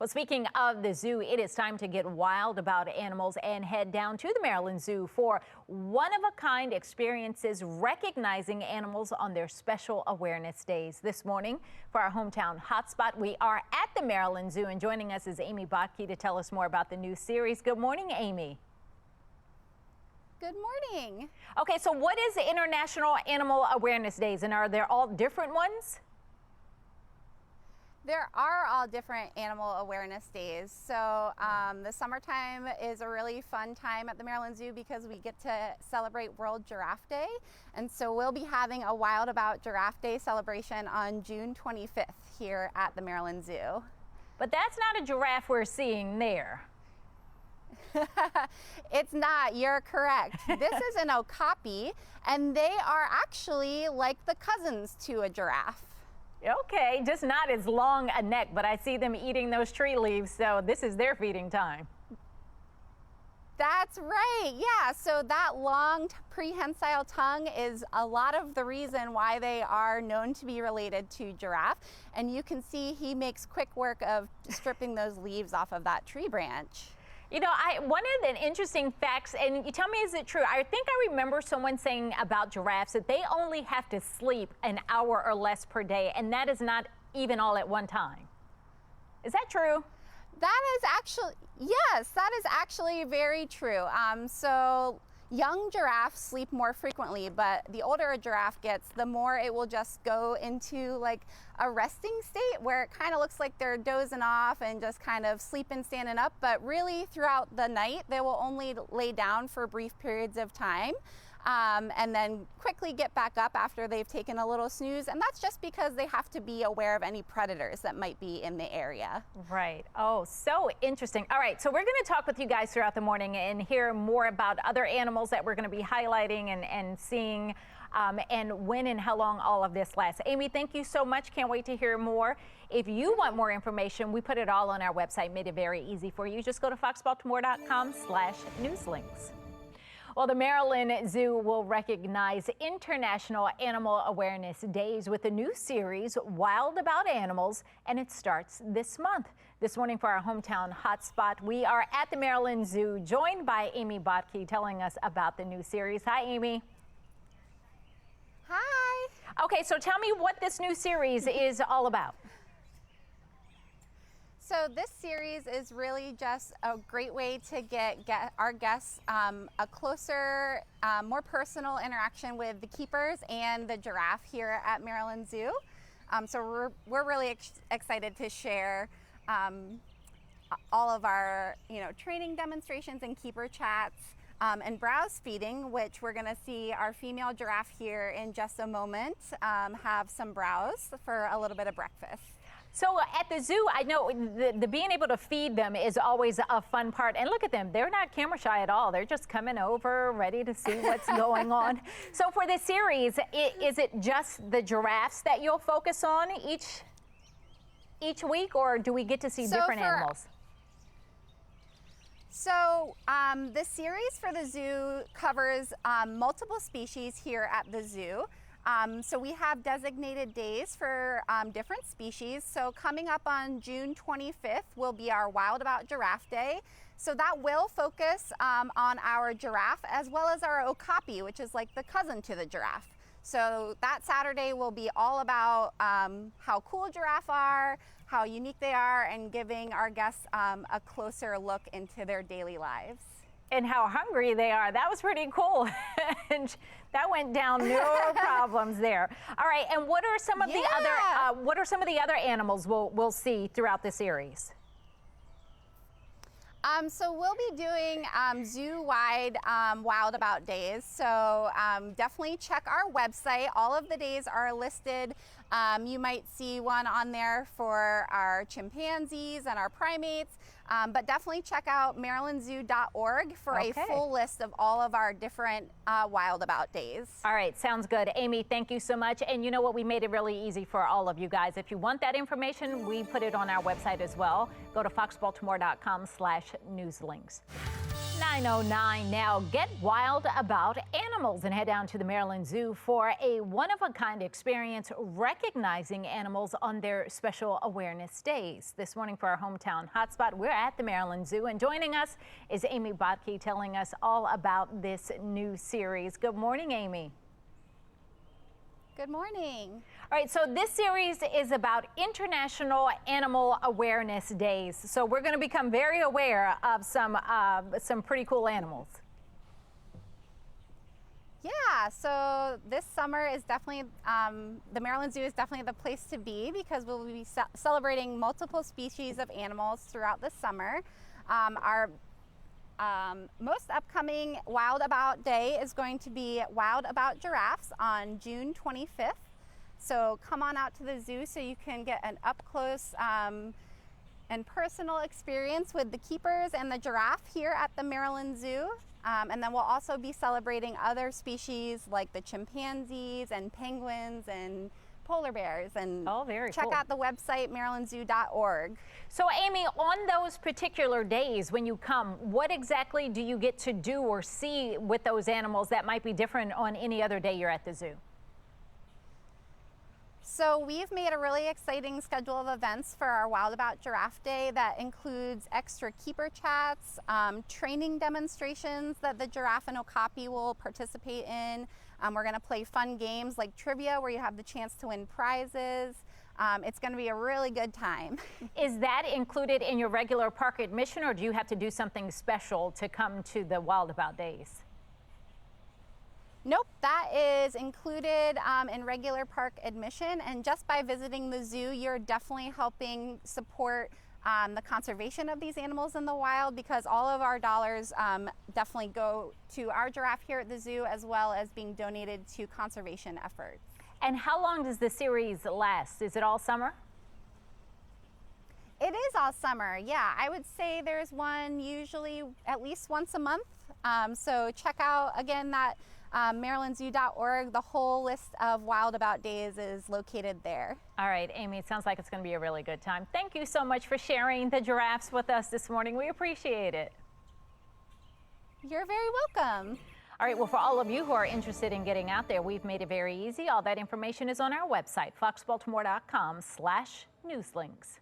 Well, speaking of the zoo, it is time to get wild about animals and head down to the Maryland Zoo for one-of-a-kind experiences recognizing animals on their special awareness days. This morning, for our hometown hotspot, we are at the Maryland Zoo, and joining us is Amy Botke to tell us more about the new series. Good morning, Amy. Good morning. Okay, so what is the International Animal Awareness Days, and are there all different ones? There are all different animal awareness days. So the summertime is a really fun time at the Maryland Zoo because we get to celebrate World Giraffe Day. And so we'll be having a Wild About Giraffe Day celebration on June 25th here at the Maryland Zoo. But that's not a giraffe we're seeing there. It's not, you're correct. This is an okapi, and they are actually like the cousins to a giraffe. Okay, just not as long a neck, but I see them eating those tree leaves, so this is their feeding time. That's right, yeah. So that long prehensile tongue is a lot of the reason why they are known to be related to giraffe. And you can see he makes quick work of stripping those leaves off of that tree branch. You know, one of the interesting facts, and you tell me, is it true? I think I remember someone saying about giraffes that they only have to sleep an hour or less per day, and that is not even all at one time. Is that true? That is actually, yes, that is actually very true. So young giraffes sleep more frequently, but the older a giraffe gets, the more it will just go into like a resting state where it kind of looks like they're dozing off and just kind of sleeping, standing up. But really throughout the night, they will only lay down for brief periods of time. And then quickly get back up after they've taken a little snooze. And that's just because they have to be aware of any predators that might be in the area. Right. Oh, so interesting. All right. So we're going to talk with you guys throughout the morning and hear more about other animals that we're going to be highlighting and seeing and when and how long all of this lasts. Amy, thank you so much. Can't wait to hear more. If you want more information, we put it all on our website, made it very easy for you. Just go to foxbaltimore.com/newslinks. Well, the Maryland Zoo will recognize International Animal Awareness Days with a new series, Wild About Animals, and it starts this month. This morning for our hometown hotspot, we are at the Maryland Zoo, joined by Amy Botke, telling us about the new series. Hi, Amy. Hi. Okay, so tell me what this new series is all about. So this series is really just a great way to get our guests a closer, more personal interaction with the keepers and the giraffe here at Maryland Zoo. So we're really excited to share all of our training demonstrations and keeper chats and browse feeding, which we're going to see our female giraffe here in just a moment have some browse for a little bit of breakfast. So at the zoo, I know the being able to feed them is always a fun part. And look at them. They're not camera shy at all. They're just coming over, ready to see what's going on. So for this series, is it just the giraffes that you'll focus on each week, or do we get to see different animals? So the series for the zoo covers multiple species here at the zoo. So we have designated days for different species. So coming up on June 25th will be our Wild About Giraffe Day. So that will focus on our giraffe as well as our okapi, which is like the cousin to the giraffe. So that Saturday will be all about how cool giraffes are, how unique they are, and giving our guests a closer look into their daily lives. And how hungry they are. That was pretty cool. And that went down, no problems there. All right, and what are some of the other animals we'll see throughout the series? So we'll be doing zoo-wide Wild About days. So definitely check our website. All of the days are listed. You might see one on there for our chimpanzees and our primates. But definitely check out marylandzoo.org for a full list of all of our different Wild About days. All right, sounds good. Amy, thank you so much. And you know what? We made it really easy for all of you guys. If you want that information, we put it on our website as well. Go to foxbaltimore.com/newslinks. 9:09 now. Get wild about animals and head down to the Maryland Zoo for a one-of-a-kind experience recognizing animals on their special awareness days. This morning for our hometown hotspot, we're at the Maryland Zoo, and joining us is Amy Botke telling us all about this new series. Good morning, Amy. Good morning. All right, so this series is about International Animal Awareness Days. So we're going to become very aware of some pretty cool animals. Yeah, so this summer is definitely, the Maryland Zoo is definitely the place to be because we'll be celebrating multiple species of animals throughout the summer. Our most upcoming Wild About Day is going to be Wild About Giraffes on June 25th. So come on out to the zoo so you can get an up-close and personal experience with the keepers and the giraffe here at the Maryland Zoo. And then we'll also be celebrating other species like the chimpanzees and penguins and polar bears. And check out the website marylandzoo.org. So Amy, on those particular days when you come, what exactly do you get to do or see with those animals that might be different on any other day you're at the zoo? So we've made a really exciting schedule of events for our Wild About Giraffe Day that includes extra keeper chats, training demonstrations that the giraffe and okapi will participate in. We're going to play fun games like trivia where you have the chance to win prizes. It's going to be a really good time. Is that included in your regular park admission, or do you have to do something special to come to the Wild About Days? Nope, that is included in regular park admission, and just by visiting the zoo, you're definitely helping support the conservation of these animals in the wild, because all of our dollars definitely go to our giraffe here at the zoo, as well as being donated to conservation efforts. And how long does the series last? Is it all summer? It is all summer, yeah. I would say there's one usually at least once a month. So check out, again, that marylandzoo.org. The whole list of Wild About Days is located there. All right, Amy, it sounds like it's going to be a really good time. Thank you so much for sharing the giraffes with us this morning. We appreciate it. You're very welcome. All right, well, for all of you who are interested in getting out there, we've made it very easy. All that information is on our website, foxbaltimore.com/newslinks.